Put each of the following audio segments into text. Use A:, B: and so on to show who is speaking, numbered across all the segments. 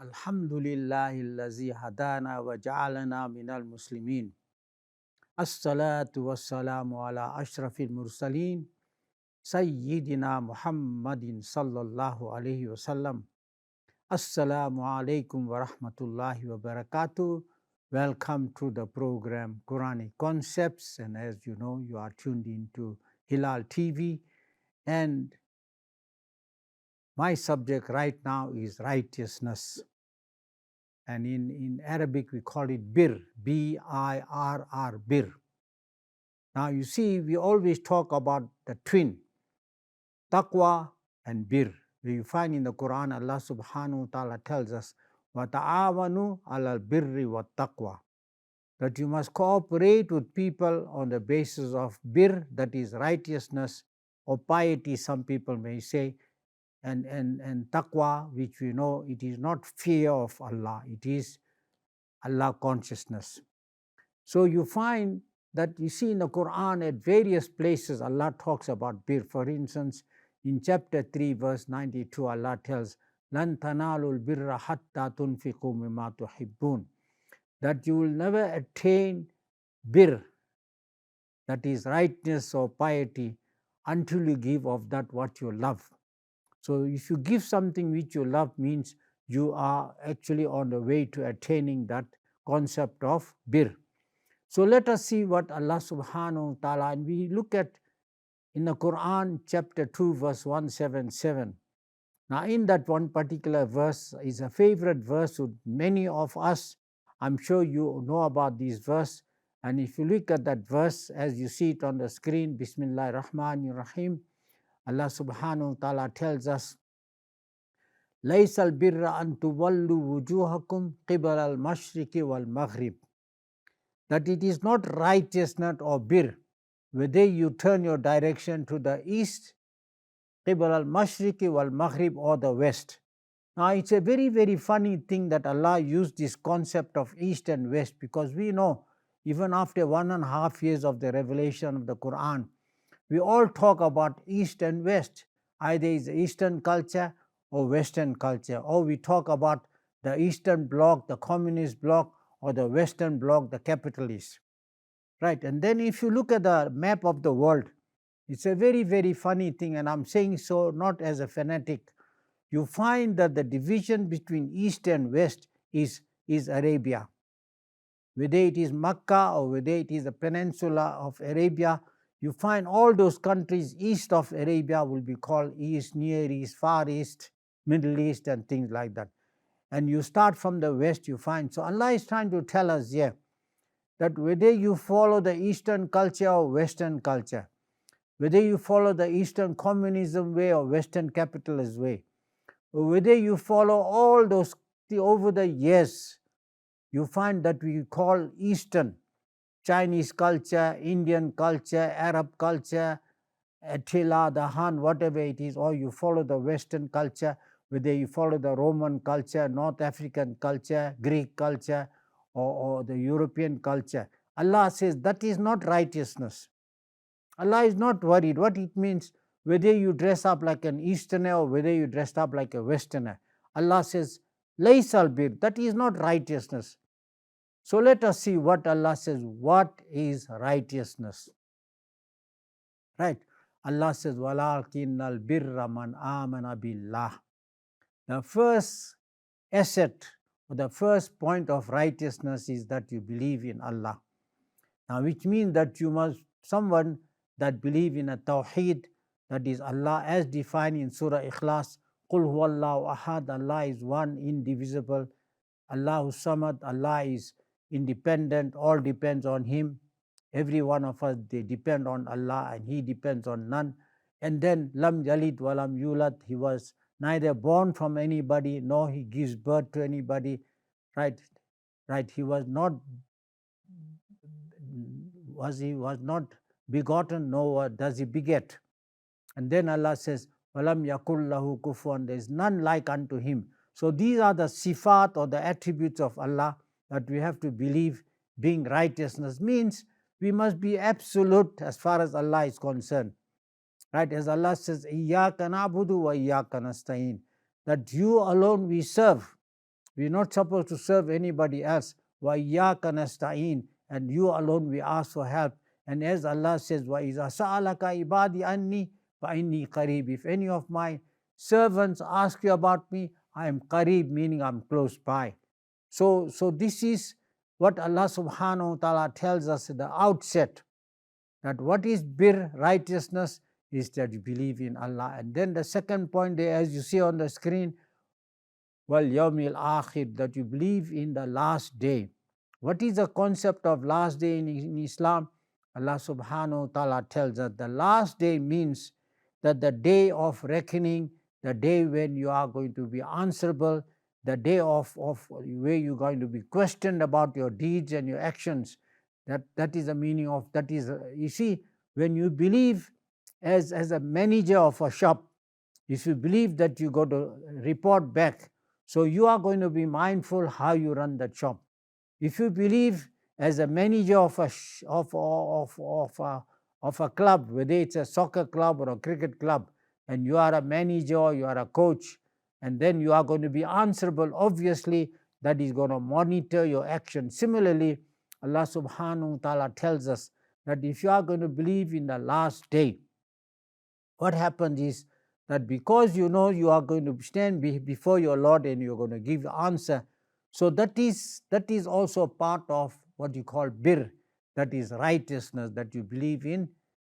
A: Alhamdulillahillazi hadana wa ja'alana minal muslimin. As-salatu wassalamu ala ashrafil mursaleen. Sayyidina Muhammadin sallallahu alayhi wa sallam. Assalamu alaikum wa rahmatullahi wa barakatuh. Welcome to the program Quranic Concepts, and as you know, you are tuned into Hilaal TV, and my subject right now is righteousness. And in Arabic we call it bir, B-I-R-R, bir. Now you see, we always talk about the twin, taqwa and bir. You find in the Quran, Allah subhanahu wa ta'ala tells us, وَتَعَاوَنُوا عَلَى الْبِرِّ وَالتَّقْوَى, that you must cooperate with people on the basis of bir, that is righteousness, or piety, some people may say, and taqwa, which we know it is not fear of Allah, it is Allah consciousness. So you find that you see in the Quran at various places Allah talks about bir. For instance, in chapter 3 verse 92, Allah tells, لَن تَنَالُوا الْبِرَّ حَتَّى تُنْفِقُوا مِمَّا تُحِبُّونَ, that you will never attain bir, that is rightness or piety, until you give of that what you love. So if you give something which you love, means you are actually on the way to attaining that concept of bir. So let us see what Allah subhanahu wa ta'ala, and we look at in the Quran chapter 2 verse 177. Now in that one particular verse is a favorite verse with many of us. I'm sure you know about this verse, and if you look at that verse as you see it on the screen, Bismillah ar-Rahman ar-Rahim, Allah subhanahu wa ta'ala tells us, لَيْسَ الْبِرَّ أَن تُوَلُّوا وُجُوهَكُمْ قِبَلَ الْمَشْرِقِ وَالْمَغْرِبِ, that it is not righteousness or bir, whether you turn your direction to the east, قِبَلَ الْمَشْرِقِ وَالْمَغْرِبِ, or the west. Now it's a very, very funny thing that Allah used this concept of east and west, because we know even after 1.5 years of the revelation of the Quran, we all talk about east and west. Either it's Eastern culture or Western culture, or we talk about the Eastern bloc, the communist bloc, or the Western bloc, the capitalist. Right? And then if you look at the map of the world, it's a very, very funny thing, and I'm saying so not as a fanatic. You find that the division between East and West is Arabia. Whether it is Makkah or whether it is the peninsula of Arabia, you find all those countries east of Arabia will be called East, Near East, Far East, Middle East, and things like that. And you start from the west, you find. So Allah is trying to tell us here that whether you follow the Eastern culture or Western culture, whether you follow the Eastern communism way or Western capitalist way, or whether you follow all those, over the years, you find that we call Eastern, Chinese culture, Indian culture, Arab culture, Attila, the Han, whatever it is, or you follow the Western culture, whether you follow the Roman culture, North African culture, Greek culture, or the European culture. Allah says that is not righteousness. Allah is not worried. What it means, whether you dress up like an Easterner or whether you dress up like a Westerner. Allah says, Laysal bir, that is not righteousness. So let us see what Allah says. What is righteousness? Right? Allah says, وَلَكِنَّ الْبِرَّ مَنْ آمَنَ بِاللَّهِ. The first asset or the first point of righteousness is that you believe in Allah. Now, which means that you must, someone that believe in a tawheed, that is Allah as defined in Surah Ikhlas, قُلْ هُوَ اللَّهُ أَحَدٌ, Allah is one, indivisible, Allahu Samad, Allah is independent, all depends on Him. Every one of us, they depend on Allah and He depends on none. And then lam yalid walam yulad, He was neither born from anybody nor He gives birth to anybody. Right? He was not begotten, nor does He beget. And then Allah says, walam yakul lahu kufuwan, there is none like unto Him. So these are the sifat or the attributes of Allah that we have to believe. Being righteousness means we must be absolute as far as Allah is concerned. Right? As Allah says, Iyyaka na'budu wa iyyaka nasta'in, that you alone we serve. We're not supposed to serve anybody else. وَإِيَّاكَ نَسْتَعِينَ, and you alone we ask for help. And as Allah says, وَإِذَا سَأَلَكَ عِبَادِي أَنِّي فَإِنِّي قَرِيبٌ. If any of my servants ask you about me, I am qareeb, meaning I'm close by. So this is what Allah subhanahu wa ta'ala tells us at the outset, that what is bir, righteousness, is that you believe in Allah. And then the second point there, as you see on the screen, wal yawmil akhir, that you believe in the last day. What is the concept of last day in Islam? Allah subhanahu wa ta'ala tells us the last day means that the day of reckoning, the day when you are going to be answerable, the day of where you're going to be questioned about your deeds and your actions. That is the meaning of that. Is you see, when you believe as a manager of a shop, if you believe that you got to report back, so you are going to be mindful how you run that shop. If you believe as a manager of a club, whether it's a soccer club or a cricket club, and you are a manager, you are a coach, and then you are going to be answerable, obviously that is going to monitor your action. Similarly, Allah subhanahu wa ta'ala tells us that if you are going to believe in the last day, what happens is that because you know you are going to stand before your Lord and you're going to give the answer, so that is also part of what you call bir, that is righteousness, that you believe in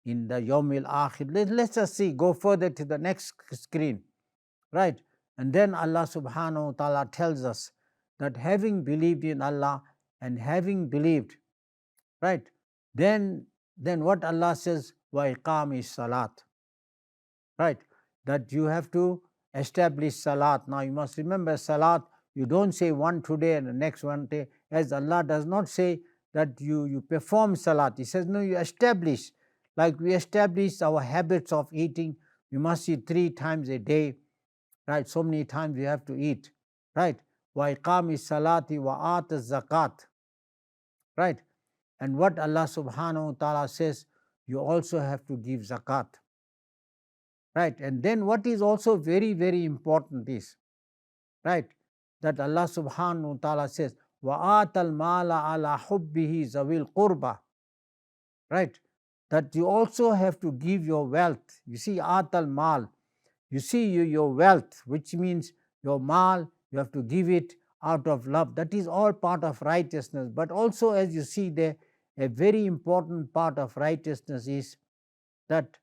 A: the Yawmil Akhir. Let's just see, go further to the next screen, right? And then Allah subhanahu wa ta'ala tells us that having believed in Allah and having believed, right, then what Allah says, wa iqami salat, right, that you have to establish salat. Now you must remember, salat, you don't say one today and the next one day, as Allah does not say that you perform salat. He says, no, you establish. Like we establish our habits of eating, you must eat 3 times a day, right? So many times you have to eat, right? Wa iqami salati wa at zakat, right? And what Allah subhanahu wa ta'ala says, you also have to give zakat, right? And then what is also very, very important is, right, that Allah subhanahu wa ta'ala says, wa atal mala ala hubbihi zawil qurba, right, that you also have to give your wealth. You see, atal mal, you see your wealth, which means your mal, you have to give it out of love. That is all part of righteousness. But also, as you see there, a very important part of righteousness is that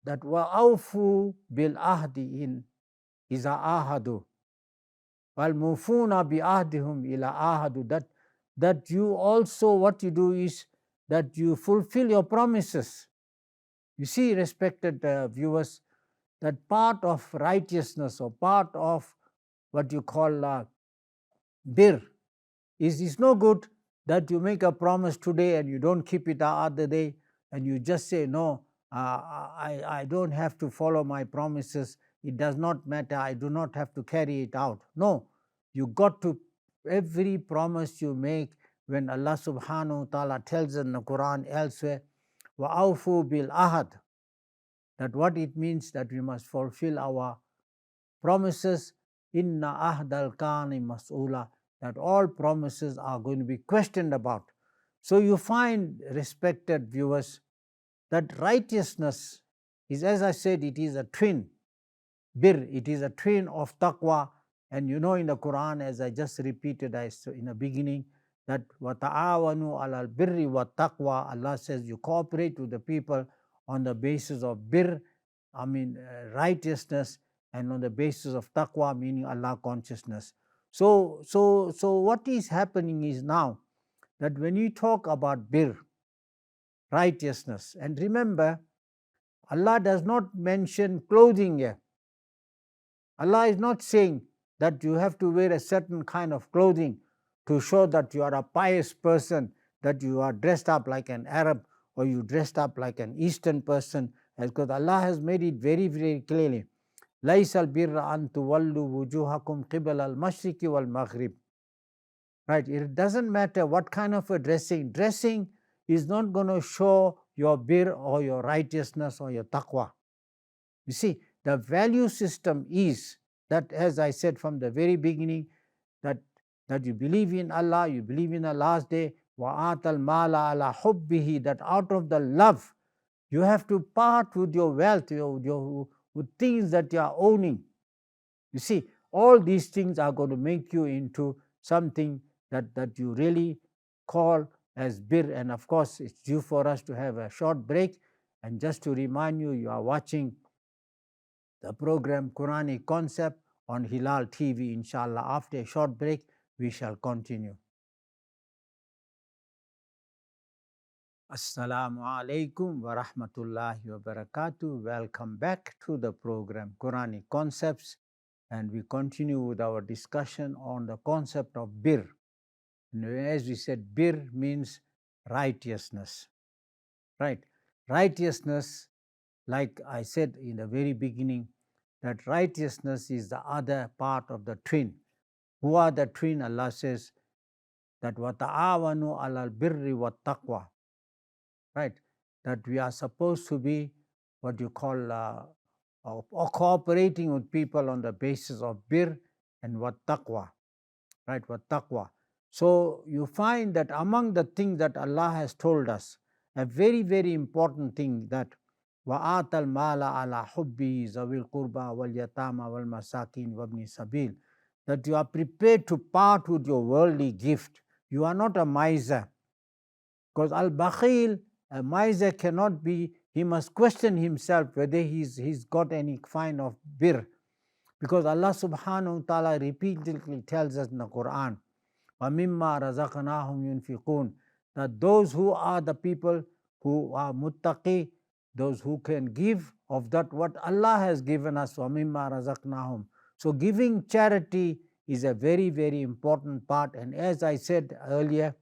A: wa'awfu bil ahdi in iza ahadu wal mufuna bi ahdihum ila ahadu, that you also, what you do is that you fulfill your promises. You see, respected viewers, that part of righteousness or part of what you call bir is no good that you make a promise today and you don't keep it the other day, and you just say, no, I don't have to follow my promises, it does not matter, I do not have to carry it out. No, you got to, every promise you make, when Allah subhanahu wa ta'ala tells in the Quran elsewhere, wa'awfu bil ahad, that what it means, that we must fulfill our promises. Inna ahdal kani mas'ula, that all promises are going to be questioned about. So you find, respected viewers, that righteousness is, as I said, it is a twin. Bir, it is a twin of taqwa. And you know in the Quran, as I just repeated in the beginning, that وَتَعَاوَنُوا عَلَى الْبِرِّ وَالتَّقْوَى, Allah says you cooperate with the people on the basis of bir, righteousness, and on the basis of taqwa, meaning Allah consciousness. So what is happening is now that when you talk about bir, righteousness, and remember, Allah does not mention clothing here. Allah is not saying that you have to wear a certain kind of clothing to show that you are a pious person, that you are dressed up like an Arab or you dressed up like an Eastern person, because Allah has made it very, very clearly. لَيْسَ الْبِرَّ أَن تُوَلُّوا وُجُوهَكُمْ قِبَلَ الْمَشْرِقِ وَالْمَغْرِبِ. Right? It doesn't matter what kind of a dressing. Dressing is not going to show your bir or your righteousness or your taqwa. You see, the value system is that, as I said from the very beginning, that you believe in Allah, you believe in the last day, وَآتَ الْمَالَ عَلَى حُبِّهِ, that out of the love, you have to part with your wealth, with things that you are owning. You see, all these things are going to make you into something that you really call as bir. And of course, it's due for us to have a short break. And just to remind you, you are watching the program Quranic Concept on Hilaal TV. Inshallah, after a short break, we shall continue. Assalamu alaikum wa rahmatullahi wa barakatuh. Welcome back to the program Quranic Concepts, and we continue with our discussion on the concept of bir. And as we said, bir means righteousness, right? Righteousness, like I said in the very beginning, that righteousness is the other part of the twin. Who are the twin? Allah says that وَتَعَاوَنُوا عَلَى الْبِرِّ وَالتَّقْوَى, right? That we are supposed to be what you call cooperating with people on the basis of bir and taqwa, right? Taqwa. So you find that among the things that Allah has told us, a very, very important thing, that وَآتَ الْمَالَ عَلَى حُبِّهِ ذَوِي الْقُرْبَى وَالْيَتَامَى وَالْمَسَاكِينِ وَابْنِ السَّبِيلِ, that you are prepared to part with your worldly gift. You are not a miser. Because al-bakhil, a miser cannot be, he must question himself whether he's got any kind of bir. Because Allah subhanahu wa ta'ala repeatedly tells us in the Quran, وَمِمَّا رَزَقْنَاهُمْ يُنْفِقُونَ, that those who are the people who are muttaqi, those who can give of that what Allah has given us, وَمِمَّا رَزَقْنَاهُمْ. So giving charity is a very, very important part. And as I said earlier,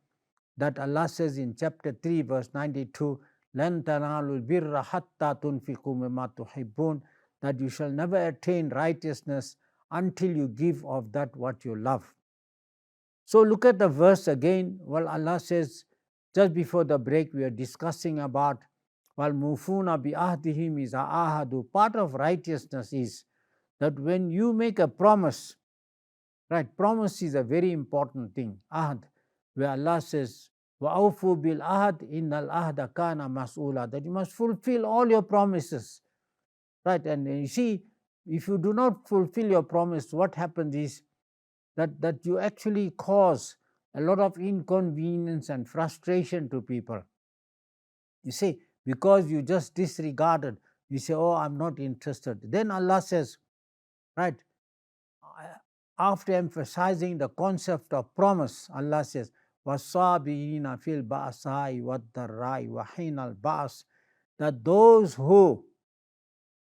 A: that Allah says in chapter 3 verse 92, لَن تَنَالُوا الْبِرَّ حَتَّى تُنْفِقُوا مِمَّا تُحِبُّونَ, that you shall never attain righteousness until you give of that what you love. So look at the verse again. Well, Allah says, just before the break, we are discussing about وَالْمُوفُونَ بِأَهْدِهِمْ إِذَا عَاهَدُوا. Part of righteousness is that when you make a promise, right? Promise is a very important thing. Ahd, where Allah says, وَأَوْفُوا بِالْأَهْدِ إِنَّ الْأَهْدَ كَانَ مَسْئُولًا, that you must fulfill all your promises, right? And you see, if you do not fulfill your promise, what happens is that you actually cause a lot of inconvenience and frustration to people. You see, because you just disregarded, you say, oh, I'm not interested. Then Allah says, right, after emphasizing the concept of promise, Allah says, وَالصَّابِرِينَ فِي الْبَأْسَاءِ وَالضَّرَّاءِ وَحِينَ الْبَأْسِ, that those who,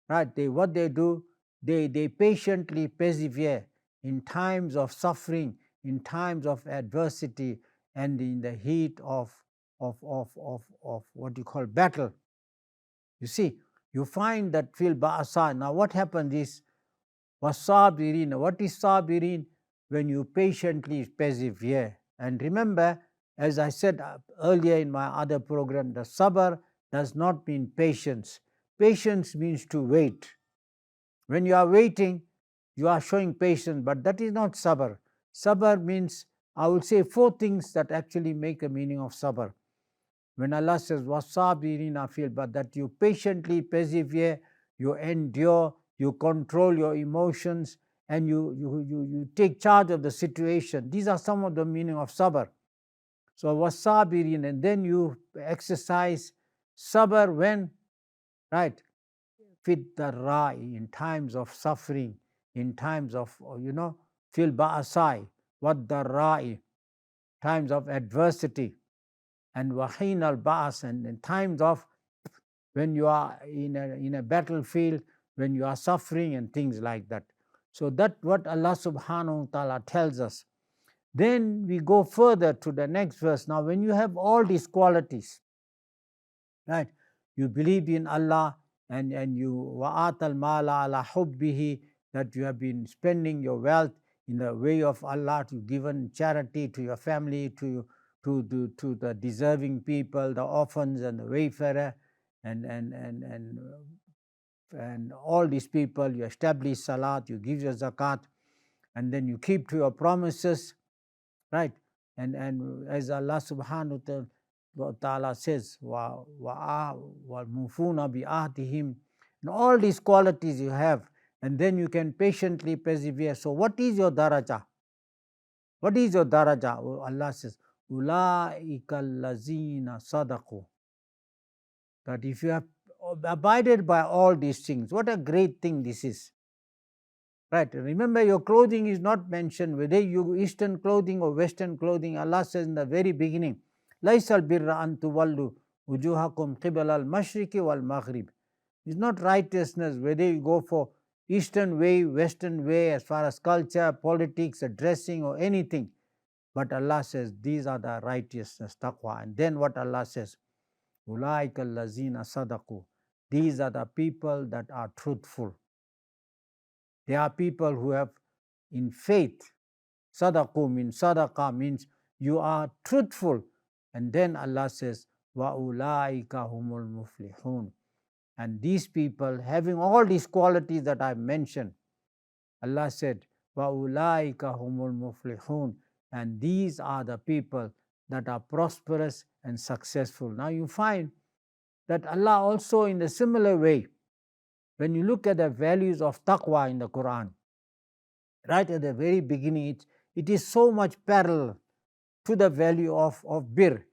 A: right, what they do, they patiently persevere in times of suffering, in times of adversity, and in the heat of what you call battle. You see, you find that fil ba'asa. Now what happens is, wasabirin. What is sabirin? When you patiently persevere. And remember, as I said earlier in my other program, the sabr does not mean patience. Patience means to wait. When you are waiting, you are showing patience, but that is not sabr. Sabr means, I will say 4 things that actually make a meaning of sabr. When Allah says, wasabirina fil, but that you patiently persevere, you endure, you control your emotions, and you take charge of the situation. These are some of the meaning of sabr. So wasabirin, and then you exercise sabr when, right, fit the ra'i, in times of suffering, in times of, fil ba'asai, what the ra'i, times of adversity, and wahin al ba'as, and in times of when you are in a battlefield, when you are suffering and things like that. So that what Allah subhanahu wa ta'ala tells us. Then we go further to the next verse. Now when you have all these qualities, right, you believe in Allah, and you wa'at al mala ala hubbihi, that you have been spending your wealth in the way of Allah, to given charity to your family, to the deserving people, the orphans and the wayfarer, and and all these people, you establish salat, you give your zakat, and then you keep to your promises, right? And as Allah subhanahu wa ta'ala says, wa mufuna bi ahdihim, and all these qualities you have, and then you can patiently persevere. So what is your daraja? What is your daraja? Allah says, ulaika allazina sadaqu. That if you have abided by all these things, what a great thing this is. Right. Remember, your clothing is not mentioned, whether you Eastern clothing or Western clothing. Allah says in the very beginning, Laisal birra an tuwallu wujuhakum qibala al-mashriqi wal-maghrib. It's not righteousness whether you go for Eastern way, Western way, as far as culture, politics, dressing or anything. But Allah says these are the righteousness, taqwa. And then what Allah says, Ulaika allazina sadaqu. These are the people that are truthful. They are people who have in faith. Sadaqu means, sadaqa means you are truthful. And then Allah says, wa ulaika humul muflihun. And these people having all these qualities that I mentioned, Allah said, wa ulaika humul muflihun. And these are the people that are prosperous and successful. Now you find that Allah also in a similar way, when you look at the values of taqwa in the Quran, right at the very beginning, it is so much parallel to the value of bir.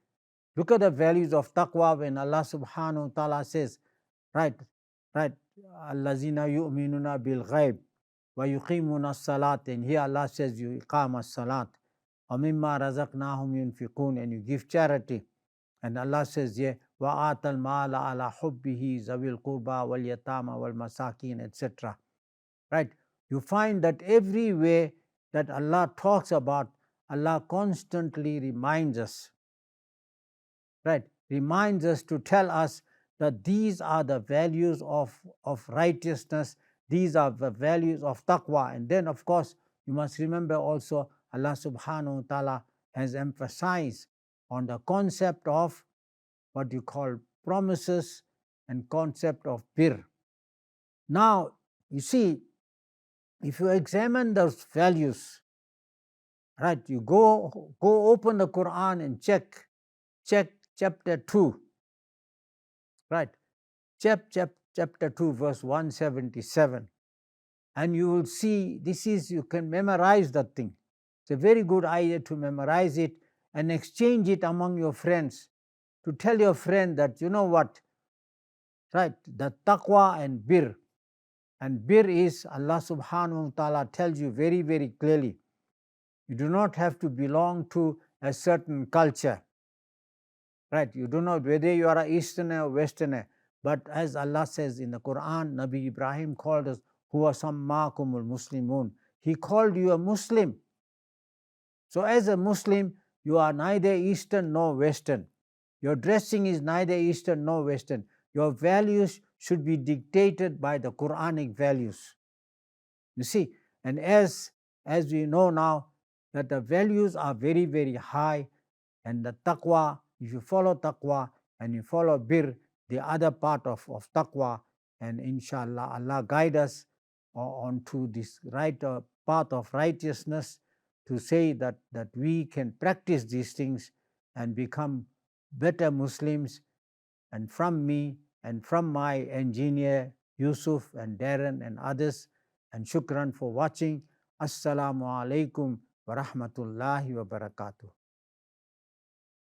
A: Look at the values of taqwa when Allah subhanahu wa ta'ala says, right, allazina yu'minuna bil ghaib wa yuqimuna salat, and here Allah says you iqama salat, wa mimma razaqnahum yunfiqun, and you give charity. And Allah says, yeah, wa atal mala ala hubbihi zawil qurba wal yatama wal masakin, etc. Right? You find that everywhere that Allah talks about, Allah constantly reminds us, right? Reminds us to tell us that these are the values of righteousness, these are the values of taqwa. And then, of course, you must remember also Allah subhanahu wa ta'ala has emphasized on the concept of what you call promises and concept of bir. Now, you see, if you examine those values, right, you go open the Quran and check chapter 2, right, chapter 2 verse 177, and you will see this is, you can memorize that thing. It's a very good idea to memorize it and exchange it among your friends, to tell your friend that, you know what, right, the taqwa and bir. And bir is, Allah subhanahu wa ta'ala tells you very, very clearly, you do not have to belong to a certain culture, right? You do not, whether you are an Easterner or Westerner, but as Allah says in the Quran, Nabi Ibrahim called us, huwa sammakumul muslimun. He called you a Muslim. So as a Muslim, you are neither Eastern nor Western. Your dressing is neither Eastern nor Western. Your values should be dictated by the Quranic values. You see, and as we know now that the values are very, very high, and the taqwa, if you follow taqwa and you follow bir, the other part of taqwa, and inshallah Allah guide us onto this right path of righteousness, to say that we can practice these things and become better Muslims. And from me and from my engineer Yusuf and Darren and others, and shukran for watching. Assalamu alaikum wa rahmatullahi wa barakatuh.